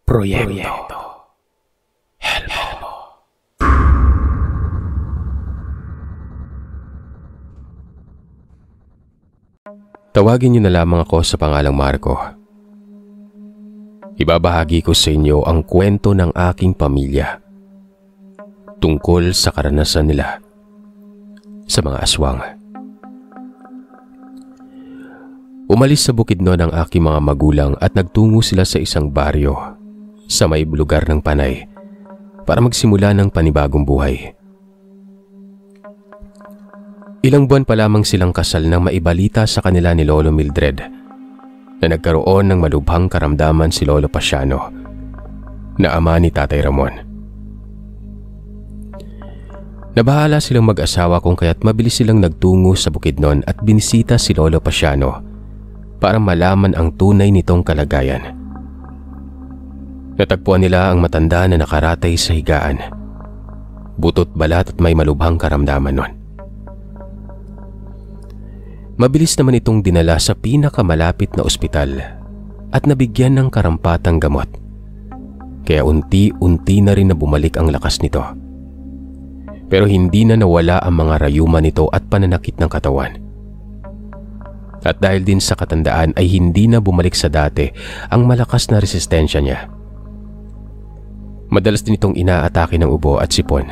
Proyekto Helmo. Tawagin niyo na lamang ako sa pangalang Marco. Ibabahagi ko sa inyo ang kwento ng aking pamilya tungkol sa karanasan nila sa mga aswang. Umalis sa Bukidnon ang aking mga magulang at nagtungo sila sa isang baryo sa may lugar ng Panay para magsimula ng panibagong buhay. Ilang buwan pa lamang silang kasal nang maibalita sa kanila ni Lolo Mildred na nagkaroon ng malubhang karamdaman si Lolo Pasiano na ama ni Tatay Ramon. Nabahala silang mag-asawa kung kaya't mabilis silang nagtungo sa Bukidnon at binisita si Lolo Pasiano para malaman ang tunay nitong kalagayan. Natagpuan nila ang matanda na nakaratay sa higaan, butot balat at may malubhang karamdaman nun. Mabilis naman itong dinala sa pinakamalapit na ospital at nabigyan ng karampatang gamot. Kaya unti-unti na rin na bumalik ang lakas nito. Pero hindi na nawala ang mga rayuman nito at pananakit ng katawan. At dahil din sa katandaan ay hindi na bumalik sa dati ang malakas na resistensya niya. Madalas din itong inaatake ng ubo at sipon.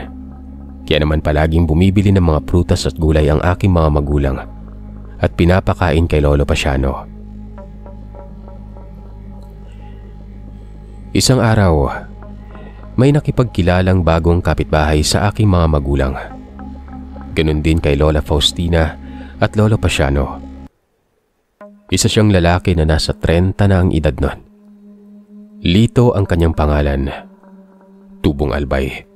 Kaya naman palaging bumibili ng mga prutas at gulay ang aking mga magulang at pinapakain kay Lolo Pasiano. Isang araw, may nakipagkilalang bagong kapitbahay sa aking mga magulang. Ganun din kay Lola Faustina at Lolo Pasiano. Isa siyang lalaki na nasa 30 na ang edad nun. Lito ang kanyang pangalan, Tubong Albay.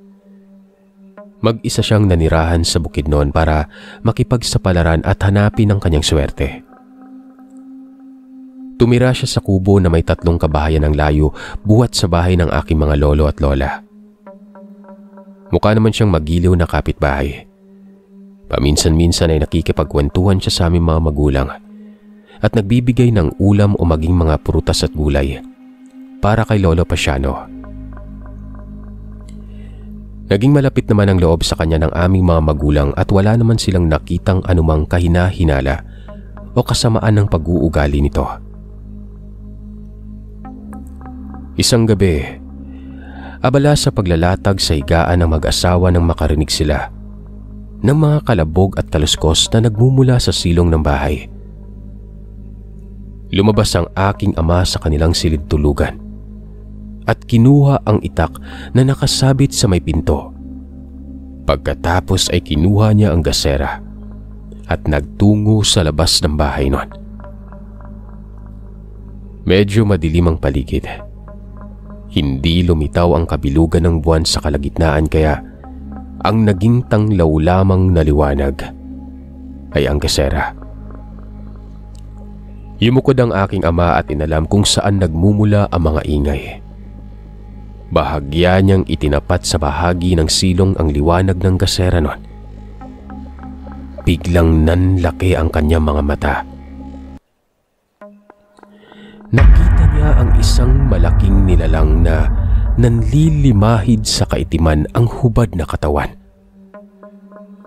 Mag-isa siyang nanirahan sa Bukidnon para makipagsapalaran at hanapin ang kanyang swerte. Tumira siya sa kubo na may 3 kabahayan ng layo buhat sa bahay ng aking mga lolo at lola. Mukha naman siyang magiliw na kapitbahay. Paminsan-minsan ay nakikipagkwentuhan siya sa aming mga magulang at nagbibigay ng ulam o maging mga prutas at gulay para kay Lolo Pasiano. Naging malapit naman ang loob sa kanya ng aming mga magulang at wala naman silang nakitang anumang kahina-hinala o kasamaan ng pag-uugali nito. Isang gabi, abala sa paglalatag sa higaan ng mag-asawa nang makarinig sila ng mga kalabog at kaluskos na nagmumula sa silong ng bahay. Lumabas ang aking ama sa kanilang silid tulugan at kinuha ang itak na nakasabit sa may pinto. Pagkatapos ay kinuha niya ang gasera at nagtungo sa labas ng bahay nun. Medyo madilim ang paligid. Hindi lumitaw ang kabilugan ng buwan sa kalagitnaan kaya ang naging tanglaw lamang na liwanag ay ang gasera. Yumukod ang aking ama at inalam kung saan nagmumula ang mga ingay. Bahagya niyang itinapat sa bahagi ng silong ang liwanag ng gasera nun. Biglang nanlaki ang kanyang mga mata. Nakita niya ang isang malaking nilalang na nanlilimahid sa kaitiman ang hubad na katawan.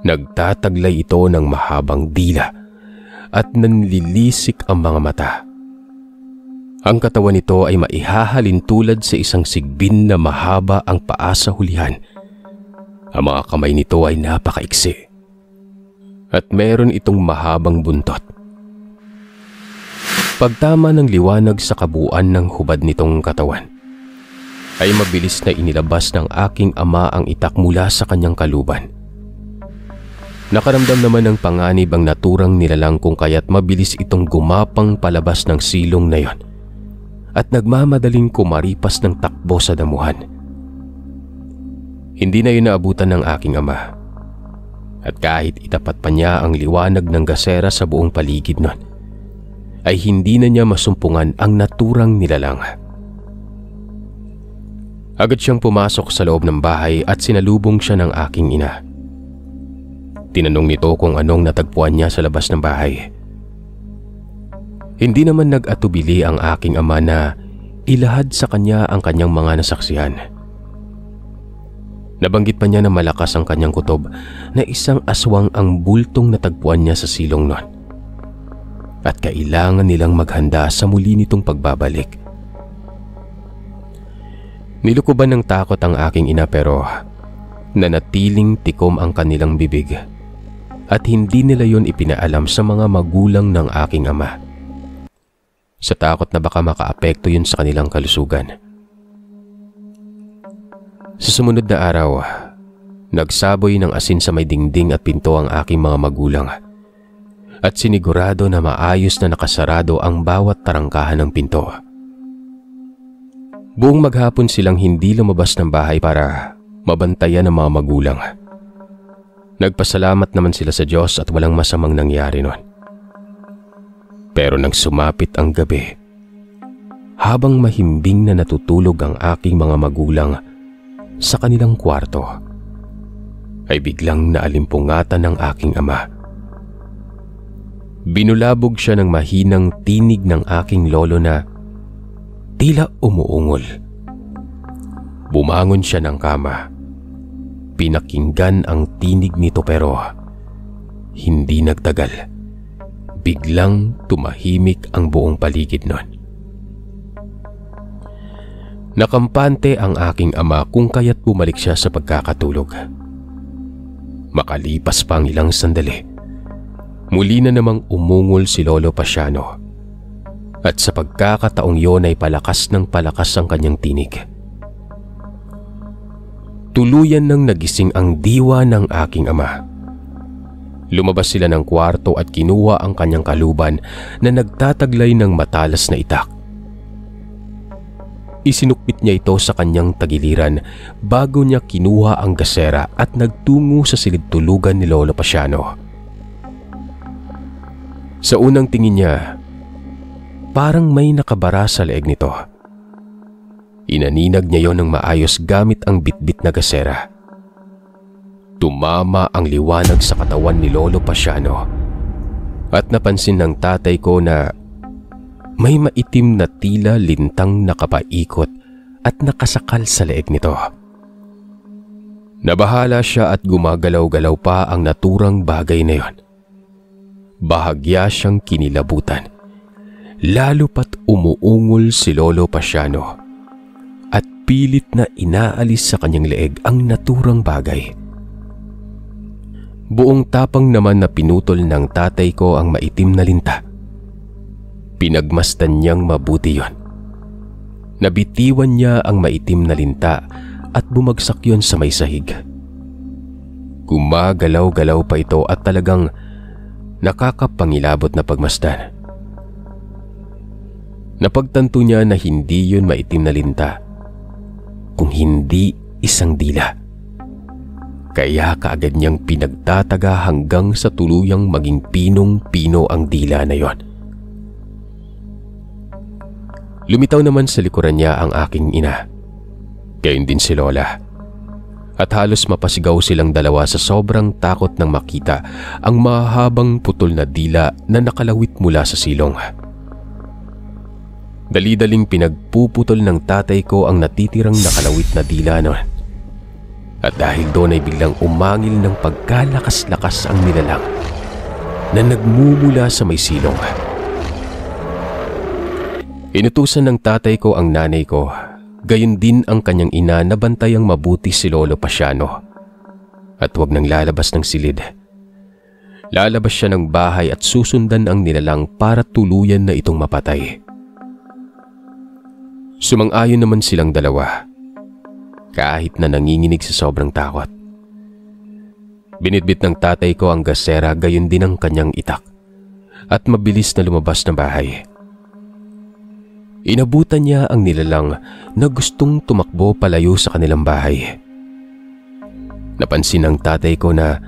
Nagtataglay ito ng mahabang dila at nanlilisik ang mga mata. Ang katawan nito ay maihahalin tulad sa isang sigbin na mahaba ang paa sa hulihan. Ang mga kamay nito ay napakaiksi at meron itong mahabang buntot. Pagtama ng liwanag sa kabuuan ng hubad nitong katawan, ay mabilis na inilabas ng aking ama ang itak mula sa kanyang kaluban. Nakaramdam naman ng panganib ang naturang nilalang kung kaya't mabilis itong gumapang palabas ng silong na yon at nagmamadaling kumaripas ng takbo sa damuhan. Hindi na yun naabutan ng aking ama at kahit itapat pa niya ang liwanag ng gasera sa buong paligid nun, ay hindi na niya masumpungan ang naturang nilalang. Agad siyang pumasok sa loob ng bahay at sinalubong siya ng aking ina. Tinanong nito kung anong natagpuan niya sa labas ng bahay. Hindi naman nag-atubili ang aking ama na ilahad sa kanya ang kanyang mga nasaksihan. Nabanggit pa niya na malakas ang kanyang kutob na isang aswang ang bultong natagpuan niya sa silong nun. At kailangan nilang maghanda sa muli nitong pagbabalik. Nilukuban ng takot ang aking ina pero nanatiling tikom ang kanilang bibig at hindi nila yon ipinaalam sa mga magulang ng aking ama. Sa takot na baka makaapekto yun sa kanilang kalusugan. Sa sumunod na araw, nagsaboy ng asin sa may dingding at pinto ang aking mga magulang at sinigurado na maayos na nakasarado ang bawat tarangkahan ng pinto. Buong maghapon silang hindi lumabas ng bahay para mabantayan ng mga magulang. Nagpasalamat naman sila sa Diyos at walang masamang nangyari nun. Pero nang sumapit ang gabi, habang mahimbing na natutulog ang aking mga magulang sa kanilang kwarto, ay biglang naalimpungatan ng aking ama. Binulabog siya ng mahinang tinig ng aking lolo na tila umuungol. Bumangon siya ng kama. Pinakinggan ang tinig nito pero hindi nagtagal. Biglang tumahimik ang buong paligid nun. Nakampante ang aking ama kung kaya't bumalik siya sa pagkakatulog. Makalipas pa ang ilang sandali, muli na namang umungol si Lolo Pasiano. At sa pagkakataong yon ay palakas ng palakas ang kanyang tinig. Tuluyan nang nagising ang diwa ng aking ama. Lumabas sila ng kwarto at kinuha ang kanyang kaluban na nagtataglay ng matalas na itak. Isinukpit niya ito sa kanyang tagiliran bago niya kinuha ang gasera at nagtungo sa silid-tulugan ni Lolo Pasiano. Sa unang tingin niya, parang may nakabara sa leeg nito. Inaninag niya yon ng maayos gamit ang bitbit na gasera. Tumama ang liwanag sa katawan ni Lolo Pasiano at napansin ng tatay ko na may maitim na tila lintang nakapaikot at nakasakal sa leeg nito. Nabahala siya at gumagalaw-galaw pa ang naturang bagay na yon. Bahagya siyang kinilabutan, lalo pat umuungol si Lolo Pasiano at pilit na inaalis sa kanyang leeg ang naturang bagay. Buong tapang naman na pinutol ng tatay ko ang maitim na linta. Pinagmasdan niyang mabuti yon. Nabitiwan niya ang maitim na linta at bumagsak yon sa may sahig. Gumagalaw-galaw pa ito at talagang nakakapangilabot na pagmasdan. Napagtanto niya na hindi yon maitim na linta, kung hindi isang dila. Kaya kaagad niyang pinagtataga hanggang sa tuluyang maging pinong-pino ang dila na yon. Lumitaw naman sa likuran niya ang aking ina. Gayon din si Lola. At halos mapasigaw silang dalawa sa sobrang takot nang makita ang mahabang putol na dila na nakalawit mula sa silong. Dali-daling pinagpuputol ng tatay ko ang natitirang nakalawit na dila noon. At dahil doon ay biglang umangil ng pagkalakas-lakas ang nilalang na nagmumula sa may silong. Inutusan ng tatay ko ang nanay ko, gayon din ang kanyang ina na bantayang mabuti si Lolo Pasiano at huwag nang lalabas ng silid. Lalabas siya ng bahay at susundan ang nilalang para tuluyan na itong mapatay. Sumang-ayon naman silang dalawa, kahit na nanginginig sa sobrang takot. Binitbit ng tatay ko ang gasera, gayon din ang kanyang itak, at mabilis na lumabas ng bahay. Inabutan niya ang nilalang na gustong tumakbo palayo sa kanilang bahay. Napansin ng tatay ko na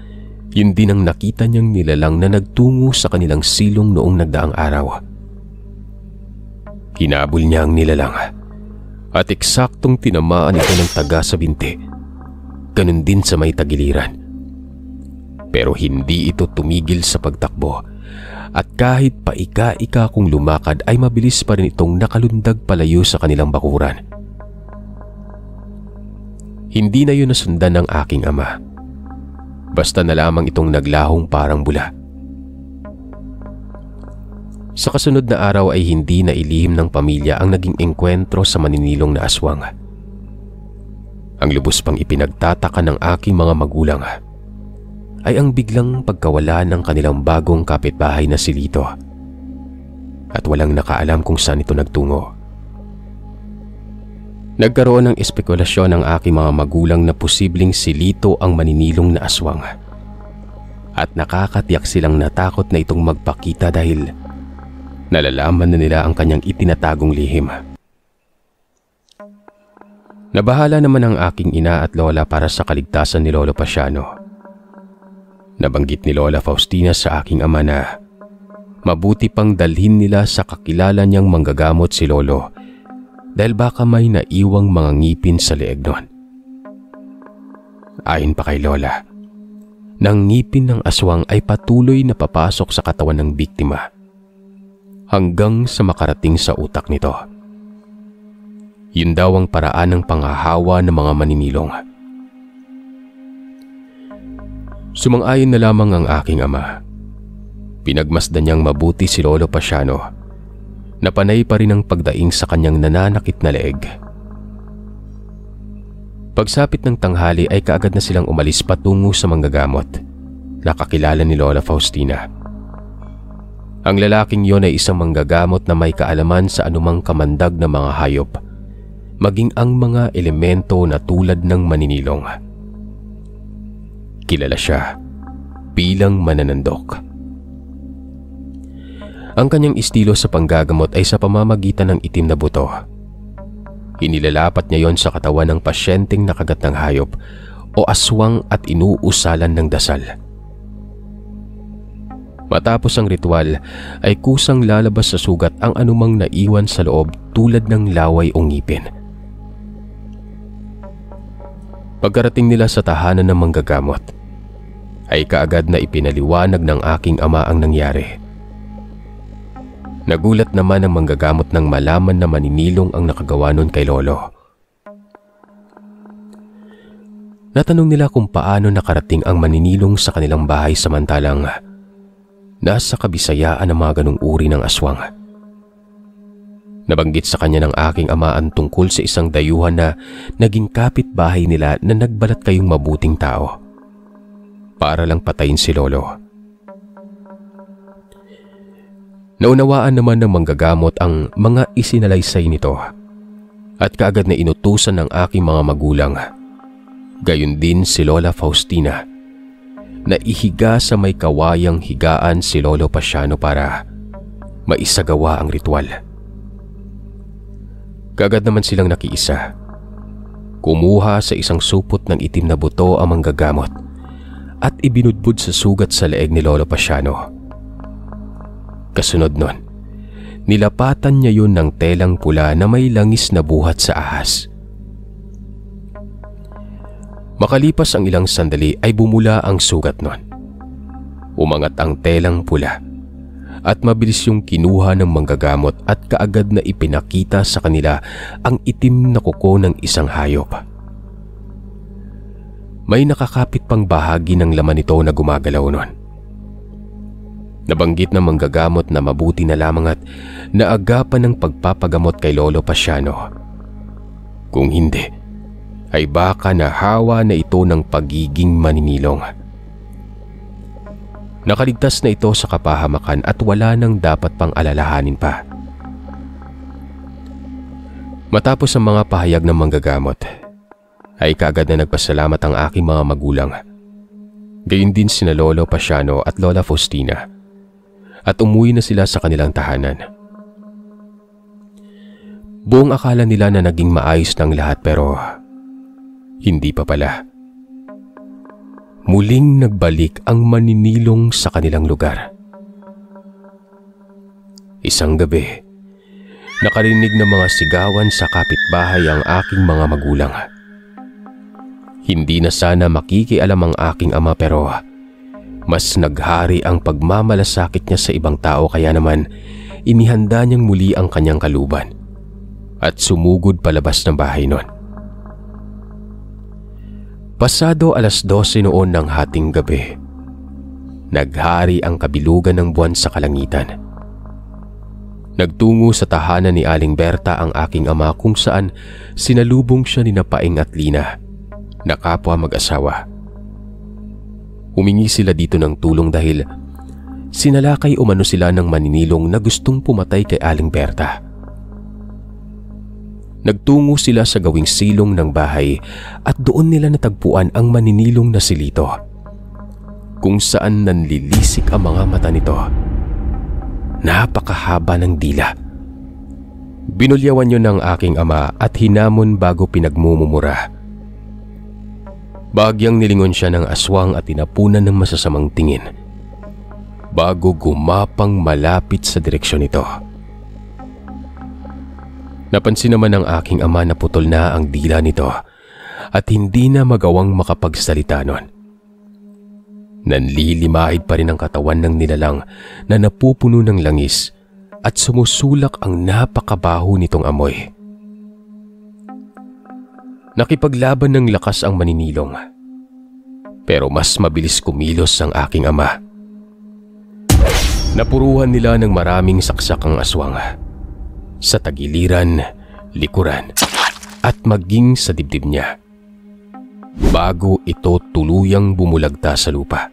yun din ang nakita niyang nilalang na nagtungo sa kanilang silong noong nagdaang araw. Hinabol niya ang nilalang at eksaktong tinamaan ito ng taga sa binti. Ganun din sa may tagiliran. Pero hindi ito tumigil sa pagtakbo at kahit paika-ika kong lumakad ay mabilis pa rin itong nakalundag palayo sa kanilang bakuran. Hindi na yun nasundan ng aking ama. Basta na lamang itong naglahong parang bula. Sa kasunod na araw ay hindi na ilihim ng pamilya ang naging engkwentro sa maninilong na aswang. Ang lubos pang ipinagtataka ng aking mga magulang ay ang biglang pagkawala ng kanilang bagong kapitbahay na si Lito, at walang nakaalam kung saan ito nagtungo. Nagkaroon ng espekulasyon ng aking mga magulang na posibleng si Lito ang maninilong na aswang, at nakakatiyak silang natakot na itong magpakita dahil nalalaman na nila ang kanyang itinatagong lihim. Nabahala naman ang aking ina at lola para sa kaligtasan ni Lolo Pasiano. Nabanggit ni Lola Faustina sa aking ama na mabuti pang dalhin nila sa kakilala niyang manggagamot si Lolo dahil baka may naiwang mga ngipin sa leeg nun. Ayon pa kay Lola, nang ngipin ng aswang ay patuloy na papasok sa katawan ng biktima hanggang sa makarating sa utak nito. Yun daw ang paraan ng panghahawa ng mga maninilong. Sumang-ayon na lamang ang aking ama. Pinagmasdan niyang mabuti si Lolo Pasiano na panay pa rin ang pagdaing sa kanyang nananakit na leeg. Pagsapit ng tanghali ay kaagad na silang umalis patungo sa manggagamot na kakilala ni Lola Faustina. Ang lalaking yon ay isang manggagamot na may kaalaman sa anumang kamandag na mga hayop, maging ang mga elemento na tulad ng maninilong. Kilala siya bilang mananandok. Ang kanyang estilo sa panggagamot ay sa pamamagitan ng itim na buto. Inilalapat niya yon sa katawan ng pasyenteng nakagat ng hayop o aswang at inuusalan ng dasal. Matapos ang ritual ay kusang lalabas sa sugat ang anumang naiwan sa loob tulad ng laway o ngipin. Pagkarating nila sa tahanan ng manggagamot, ay kaagad na ipinaliwanag ng aking ama ang nangyari. Nagulat naman ang manggagamot nang malaman na maninilong ang nakagawa nun kay Lolo. Natanong nila kung paano nakarating ang maninilong sa kanilang bahay samantalang nasa kabisayaan ng mga ganong uri ng aswang. Nabanggit sa kanya ng aking ama ang tungkol sa isang dayuhan na naging kapitbahay nila na nagbalat kayong mabuting tao para lang patayin si Lolo. Naunawaan naman ng manggagamot ang mga isinalaysay nito at kaagad na inutusan ng aking mga magulang, gayon din si Lola Faustina, na ihiga sa may kawayang higaan si Lolo Pasiano para maisagawa ang ritual. Kaagad naman silang nakiisa. Kumuha sa isang supot ng itim na buto ang manggagamot at ibinudbud sa sugat sa leeg ni Lolo Pasiano. Kasunod nun, nilapatan niya yun ng telang pula na may langis na buhat sa ahas. Makalipas ang ilang sandali ay bumula ang sugat nun. Umangat ang telang pula at mabilis yung kinuha ng manggagamot at kaagad na ipinakita sa kanila ang itim na kuko ng isang hayop. May nakakapit pang bahagi ng laman nito na gumagalaw nun. Nabanggit ng manggagamot na mabuti na lamang at naagapan ng pagpapagamot kay Lolo Pasiano. Kung hindi, ay baka nahawa na ito ng pagiging maninilong. Nakaligtas na ito sa kapahamakan at wala nang dapat pang alalahanin pa. Matapos ang mga pahayag ng manggagamot, ay kaagad na nagpasalamat ang aking mga magulang. Gayon din sina Lolo Pasiano at Lola Faustina, at umuwi na sila sa kanilang tahanan. Buong akala nila na naging maayos ng lahat pero hindi pa pala. Muling nagbalik ang maninilong sa kanilang lugar. Isang gabi, nakarinig ng mga sigawan sa kapitbahay ang aking mga magulang. Hindi na sana makikialam ang aking ama pero Mas naghari ang pagmamalasakit niya sa ibang tao, kaya naman inihanda niyang muli ang kanyang kaluban at sumugod palabas ng bahay noon. Pasado 12:00 noon ng hating gabi, naghari ang kabilugan ng buwan sa kalangitan. Nagtungo sa tahanan ni Aling Berta ang aking ama, kung saan sinalubong siya ni Paing at Lina, na kapwa mag-asawa. Humingi sila dito ng tulong dahil sinalakay umano sila ng maninilong na gustong pumatay kay Aling Berta. Nagtungo sila sa gawing silong ng bahay at doon nila natagpuan ang maninilong na si Lito, kung saan nanlilisik ang mga mata nito. Napakahaba ng dila. Binulyawan yun ng aking ama at hinamon bago pinagmumumura. Bagyang nilingon siya ng aswang at tinapunan ng masasamang tingin bago gumapang malapit sa direksyon nito. Napansin naman ng aking ama na putol na ang dila nito at hindi na magawang makapagsalita nun. Nanlilimahid pa rin ang katawan ng nilalang na napupuno ng langis at sumusulak ang napakabaho nitong amoy. Nakipaglaban ng lakas ang maninilong, pero mas mabilis kumilos ang aking ama. Napuruhan nila ng maraming saksak ang aswang sa tagiliran, likuran at maging sa dibdib niya, bago ito tuluyang bumulagta sa lupa.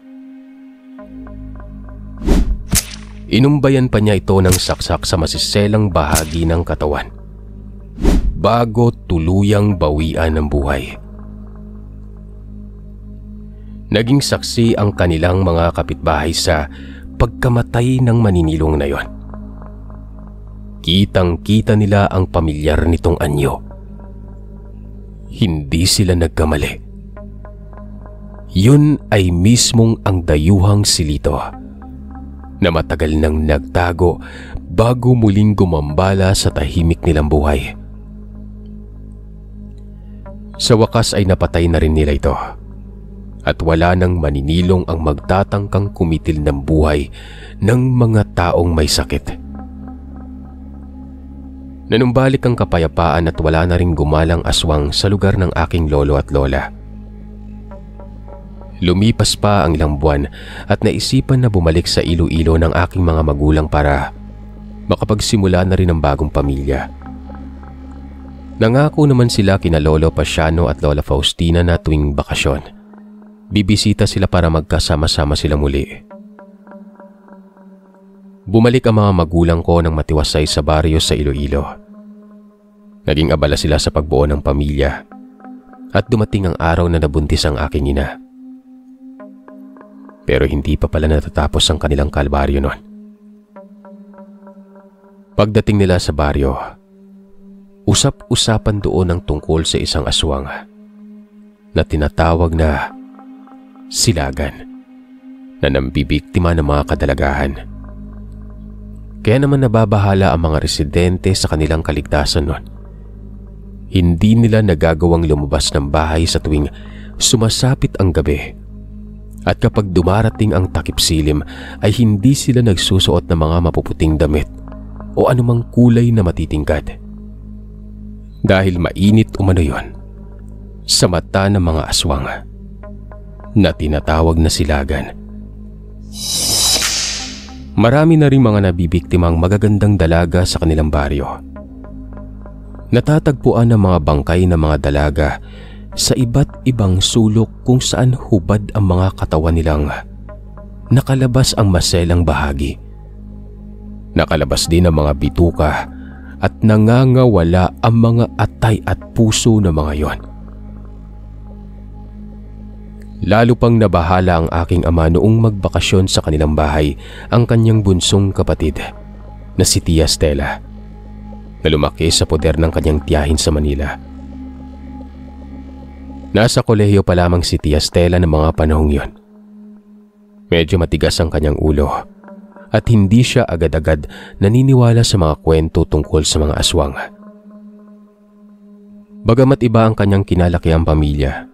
Inumbayan pa niya ito ng saksak sa masiselang bahagi ng katawan bago tuluyang bawian ng buhay. Naging saksi ang kanilang mga kapitbahay sa pagkamatay ng maninilong na yon. Kitang-kita nila ang pamilyar nitong anyo. Hindi sila nagkamali. Yun ay mismong ang dayuhang si Lito, na matagal nang nagtago bago muling gumambala sa tahimik nilang buhay. Sa wakas ay napatay na rin nila ito, at wala nang maninilong ang magtatangkang kumitil ng buhay ng mga taong may sakit. Nanumbalik ang kapayapaan at wala na ring gumalang aswang sa lugar ng aking lolo at lola. Lumipas pa ang ilang buwan at naisipan na bumalik sa Iloilo ng aking mga magulang para makapagsimula na rin ang bagong pamilya. Nangako naman sila kina Lolo Pasiano at Lola Faustina na tuwing bakasyon, bibisita sila para magkasama-sama sila muli. Bumalik ang mga magulang ko ng matiwasay sa baryo sa Iloilo. Naging abala sila sa pagbuo ng pamilya at dumating ang araw na nabuntis ang aking ina. Pero hindi pa pala natatapos ang kanilang kalbaryo noon. Pagdating nila sa baryo, usap-usapan doon ang tungkol sa isang aswang na tinatawag na Silagan, na nambibiktima ng mga kadalagahan. Kaya naman nababahala ang mga residente sa kanilang kaligtasan noon. Hindi nila nagagawang lumabas ng bahay sa tuwing sumasapit ang gabi. At kapag dumarating ang takip silim ay hindi sila nagsusuot ng mga mapuputing damit o anumang kulay na matitingkad. Dahil mainit umano yon sa mata ng mga aswang na tinatawag na silagan. Marami na rin mga nabibiktimang magagandang dalaga sa kanilang baryo. Natatagpuan ng mga bangkay ng mga dalaga sa iba't ibang sulok kung saan hubad ang mga katawan nilang nakalabas ang maselang bahagi. Nakalabas din ang mga bituka at nangangawala ang mga atay at puso ng mga yon. Lalo pang nabahala ang aking ama noong magbakasyon sa kanilang bahay ang kanyang bunsong kapatid na si Tia Stella, na lumaki sa poder ng kanyang tiyahin sa Manila. Nasa kolehiyo pa lamang si Tia Stella ng mga panahong yon. Medyo matigas ang kanyang ulo at hindi siya agad-agad naniniwala sa mga kwento tungkol sa mga aswang. Bagamat iba ang kanyang kinalakiang pamilya,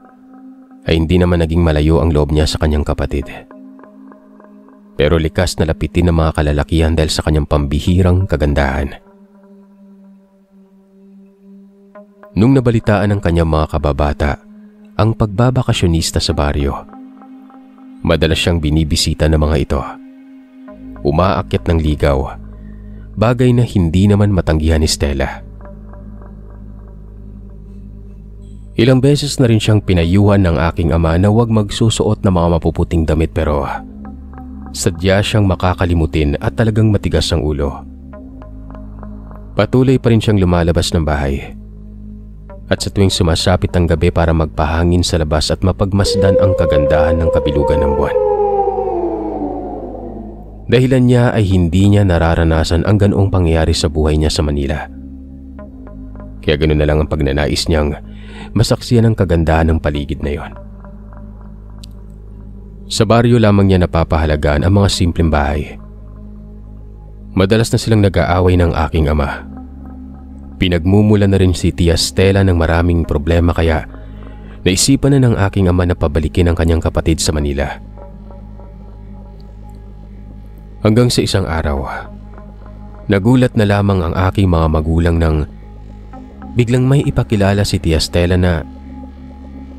ay hindi naman naging malayo ang loob niya sa kanyang kapatid. pero likas na lapitin ng mga kalalakihan dahil sa kanyang pambihirang kagandahan. Nung nabalitaan ng kanyang mga kababata ang pagbabakasyonista sa baryo, madalas siyang binibisita ng mga ito. Umaakyat ng ligaw, bagay na hindi naman matanggihan ni Stella. Ilang beses na rin siyang pinayuhan ng aking ama na huwag magsusuot ng mga mapuputing damit pero sadya siyang makakalimutin at talagang matigas ang ulo. Patuloy pa rin siyang lumalabas ng bahay. At sa tuwing sumasapit ang gabi para magpahangin sa labas at mapagmasdan ang kagandahan ng kabilugan ng buwan. Dahilan niya ay hindi niya nararanasan ang ganoong pangyayari sa buhay niya sa Manila. Kaya ganoon na lang ang pagnanais niyang masaksiyan ang kagandahan ng paligid na iyon. Sa baryo lamang niya napapahalagaan ang mga simpleng bahay. Madalas na silang nag-aaway ng aking ama. Pinagmumula na rin si Tia Stella ng maraming problema kaya naisipan na ng aking ama na pabalikin ang kanyang kapatid sa Manila. Hanggang sa isang araw, nagulat na lamang ang aking mga magulang nang biglang may ipakilala si Tia Stella na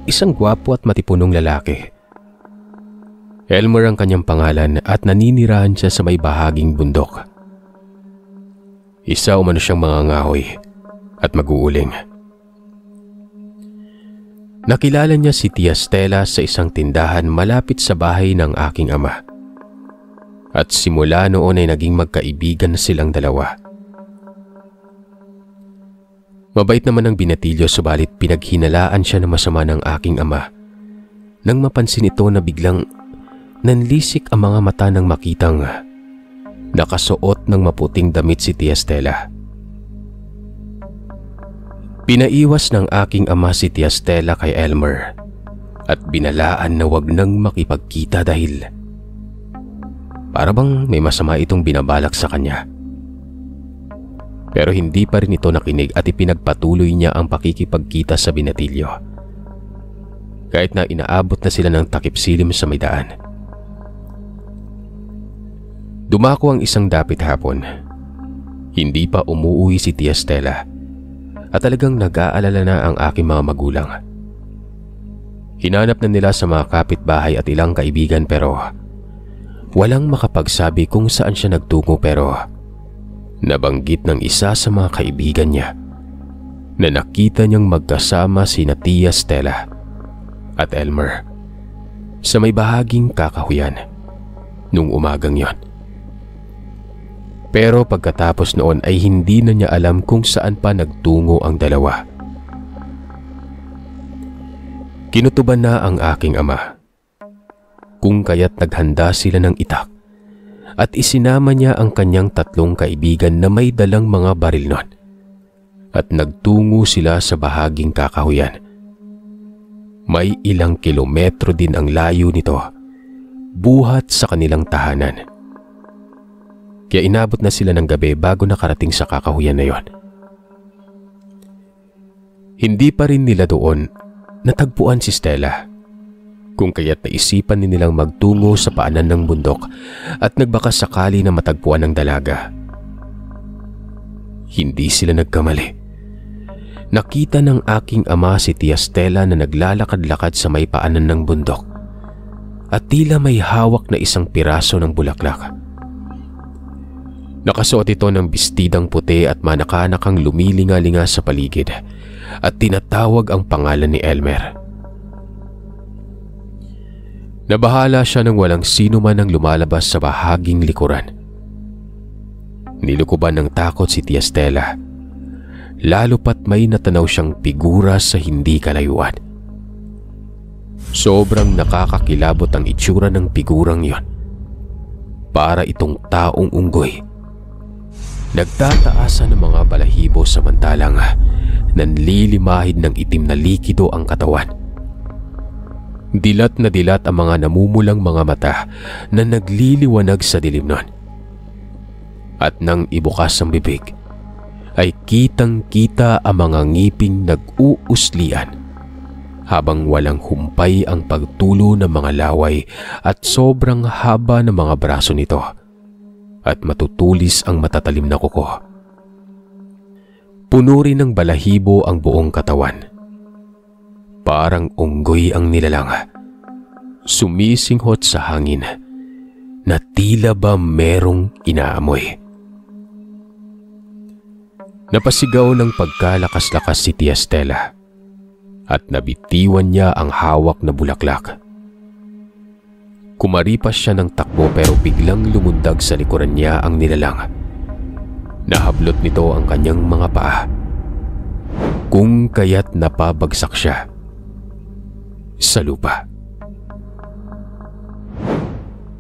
isang gwapo at matipunong lalaki. Elmer ang kanyang pangalan at naninirahan siya sa may bahaging bundok. Isa umano siyang mangangahoy at mag-uuling. Nakilala niya si Tia Stella sa isang tindahan malapit sa bahay ng aking ama. At simula noon ay naging magkaibigan na silang dalawa. Mabait naman ang binatilyo subalit pinaghinalaan siya ng masama ng aking ama nang mapansin ito na biglang nanlisik ang mga mata nang makitang nakasuot ng maputing damit si Tia Stella. Pinaiwas ng aking ama si Tia Stella kay Elmer at binalaan na wag nang makipagkita dahil para bang may masama itong binabalak sa kanya. Pero hindi pa rin ito nakinig at ipinagpatuloy niya ang pakikipagkita sa binatilyo. Kahit na inaabot na sila ng takip silim sa may daan. Dumako ang isang dapit hapon. Hindi pa umuwi si Tia Stella at talagang nag-aalala na ang aking mga magulang. Hinanap na nila sa mga kapitbahay at ilang kaibigan pero walang makapagsabi kung saan siya nagtungo pero nabanggit ng isa sa mga kaibigan niya na nakita niyang magkasama sina Tia Stella at Elmer sa may bahaging kakahuyan nung umagang yon. Pero pagkatapos noon ay hindi na niya alam kung saan pa nagtungo ang dalawa. Kinutuban na ang aking ama kung kaya't naghanda sila ng itak at isinama niya ang kanyang tatlong kaibigan na may dalang mga baril nun at nagtungo sila sa bahaging kakahuyan. May ilang kilometro din ang layo nito buhat sa kanilang tahanan. Kaya inabot na sila ng gabi bago nakarating sa kakahuyan na yon. Hindi pa rin nila doon natagpuan si Stella, kung kaya't naisipan din nilang magtungo sa paanan ng bundok at nagbaka sakali na matagpuan ng dalaga. Hindi sila nagkamali. Nakita ng aking ama si Tia Stella na naglalakad-lakad sa may paanan ng bundok at tila may hawak na isang piraso ng bulaklak. Nakasuot ito ng bestidang puti at manakanakang lumilinga-linga sa paligid at tinatawag ang pangalan ni Elmer. Nabahala siya nang walang sino man ang lumalabas sa bahaging likuran. Nilukuban ng takot si Tia Stella, lalo pat may natanaw siyang figura sa hindi kalayuan. Sobrang nakakakilabot ang itsura ng figurang yon. Para itong taong unggoy. Nagtataasan ng mga balahibo samantalang nanlilimahid ng itim na likido ang katawan. Dilat na dilat ang mga namumulang mga mata na nagliliwanag sa dilim nun. At nang ibukas ang bibig, ay kitang-kita ang mga ngiping nag-uuslian habang walang humpay ang pagtulo ng mga laway at sobrang haba ng mga braso nito at matutulis ang matatalim na kuko. Puno rin ng balahibo ang buong katawan. Parang unggoy ang nilalang, sumisinghot sa hangin na tila ba merong inaamoy. Napasigaw ng pagkalakas-lakas si Tia Stella at nabitiwan niya ang hawak na bulaklak. Kumaripas siya ng takbo pero biglang lumundag sa likuran niya ang nilalang. Nahablot nito ang kanyang mga paa, kung kaya't napabagsak siya sa lupa.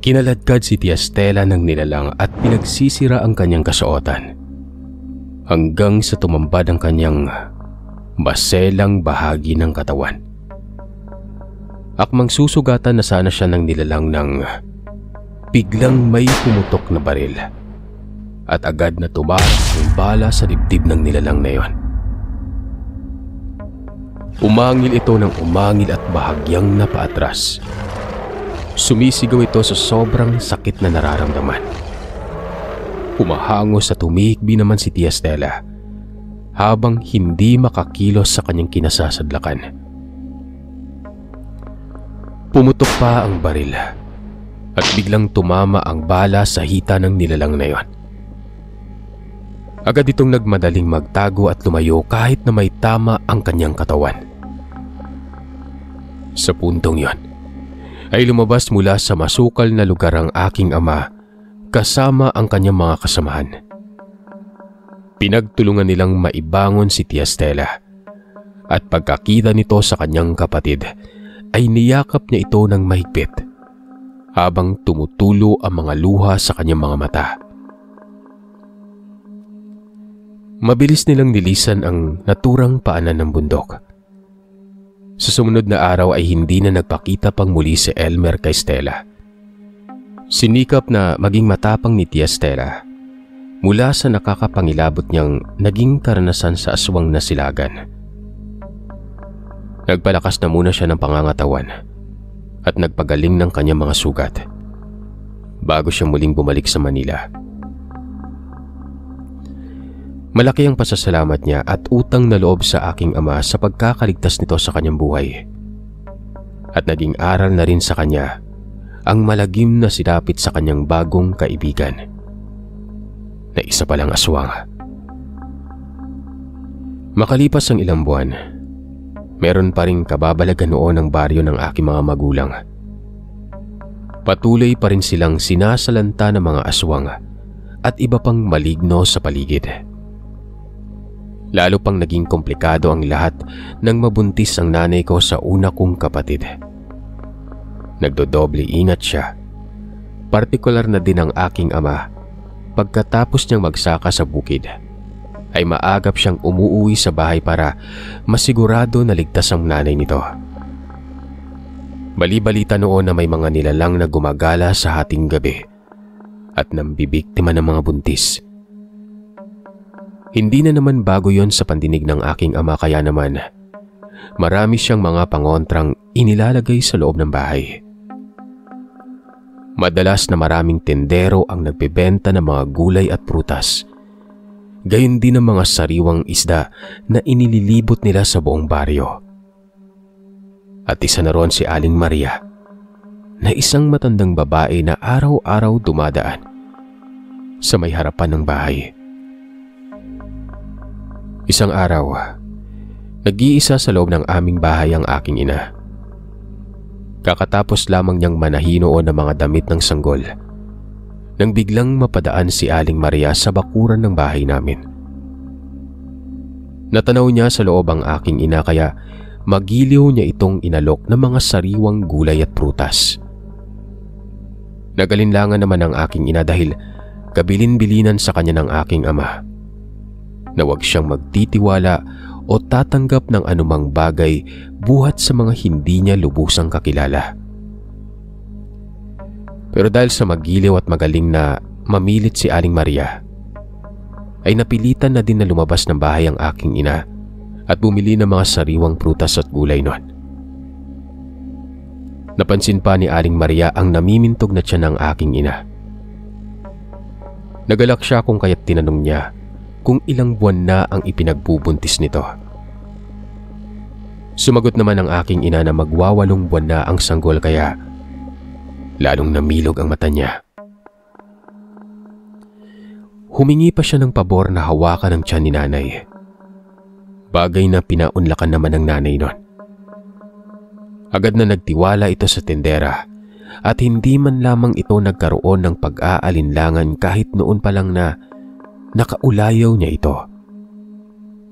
Kinaladkad si Tia Stella ng nilalang at pinagsisira ang kanyang kasuotan hanggang sa tumambad ang kanyang maselang bahagi ng katawan. Akmang susugatan na sana siya ng nilalang nang biglang may pumutok na baril at agad na tumaras ang bala sa dibdib ng nilalang na iyon. Umangil ito ng umangil at bahagyang napaatras. Sumisigaw ito sa sobrang sakit na nararamdaman. Humahangos at humihikbi naman si Tia Stella habang hindi makakilos sa kanyang kinasasadlakan. Pumutok pa ang baril at biglang tumama ang bala sa hita ng nilalang na iyon. Agad itong nagmadaling magtago at lumayo kahit na may tama ang kanyang katawan. Sa puntong iyon ay lumabas mula sa masukal na lugar ang aking ama kasama ang kanyang mga kasamahan. Pinagtulungan nilang maibangon si Tia Stella at pagkakita nito sa kanyang kapatid ay niyakap niya ito ng mahigpit habang tumutulo ang mga luha sa kanyang mga mata. Mabilis nilang nilisan ang naturang paanan ng bundok. Sa sumunod na araw ay hindi na nagpakita pang muli si Elmer kay Stella. Sinikap na maging matapang ni Tia Stella mula sa nakakapangilabot niyang naging karanasan sa aswang na silagan. Nagpalakas na muna siya ng pangangatawan at nagpagaling ng kanyang mga sugat bago siya muling bumalik sa Manila. Malaki ang pasasalamat niya at utang na loob sa aking ama sa pagkakaligtas nito sa kanyang buhay. At naging aral na rin sa kanya ang malagim na silapit sa kanyang bagong kaibigan na isa palang aswang. Makalipas ang ilang buwan, meron pa ring kababalagan noon ang baryo ng aking mga magulang. Patuloy pa rin silang sinasalanta ng mga aswang at iba pang maligno sa paligid. Lalo pang naging komplikado ang lahat nang mabuntis ang nanay ko sa una kong kapatid. Nagdodoble ingat siya. Partikular na din ang aking ama. Pagkatapos niyang magsaka sa bukid, ay maagap siyang umuwi sa bahay para masigurado na ligtas ang nanay nito. Bali-balita noon na may mga nilalang na gumagala sa hating gabi at nambibiktima ng mga buntis. Hindi na naman bago yon sa pandinig ng aking ama, kaya naman marami siyang mga pangontrang inilalagay sa loob ng bahay. Madalas na maraming tendero ang nagbebenta ng mga gulay at prutas. Gayon din ang mga sariwang isda na inililibot nila sa buong baryo. At isa na roon si Aling Maria, na isang matandang babae na araw-araw dumadaan sa may harapan ng bahay. Isang araw, nag-iisa sa loob ng aming bahay ang aking ina. Kakatapos lamang niyang manahin noon ng mga damit ng sanggol nang biglang mapadaan si Aling Maria sa bakuran ng bahay namin. Natanaw niya sa loob ang aking ina kaya magiliw niya itong inalok ng mga sariwang gulay at prutas. Nagalinlangan naman ang aking ina dahil kabilin-bilinan sa kanya ng aking ama na huwag siyang magtitiwala o tatanggap ng anumang bagay buhat sa mga hindi niya lubusang kakilala. Pero dahil sa magiliw at magaling na mamilit si Aling Maria, ay napilitan na din na lumabas ng bahay ang aking ina at bumili ng mga sariwang prutas at gulay noon. Napansin pa ni Aling Maria ang namimintog na tiyan ng aking ina. Nagalak siya kung kaya't tinanong niya kung ilang buwan na ang ipinagbubuntis nito. Sumagot naman ang aking ina na magwawalong buwan na ang sanggol kaya lalong namilog ang mata niya. Humingi pa siya ng pabor na hawakan ang tiyan ni nanay. Bagay na pinaunlakan naman ng nanay nun. Agad na nagtiwala ito sa tindera at hindi man lamang ito nagkaroon ng pag-aalinlangan kahit noon pa lang na nakaulayaw niya ito.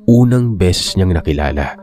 Unang beses niyang nakilala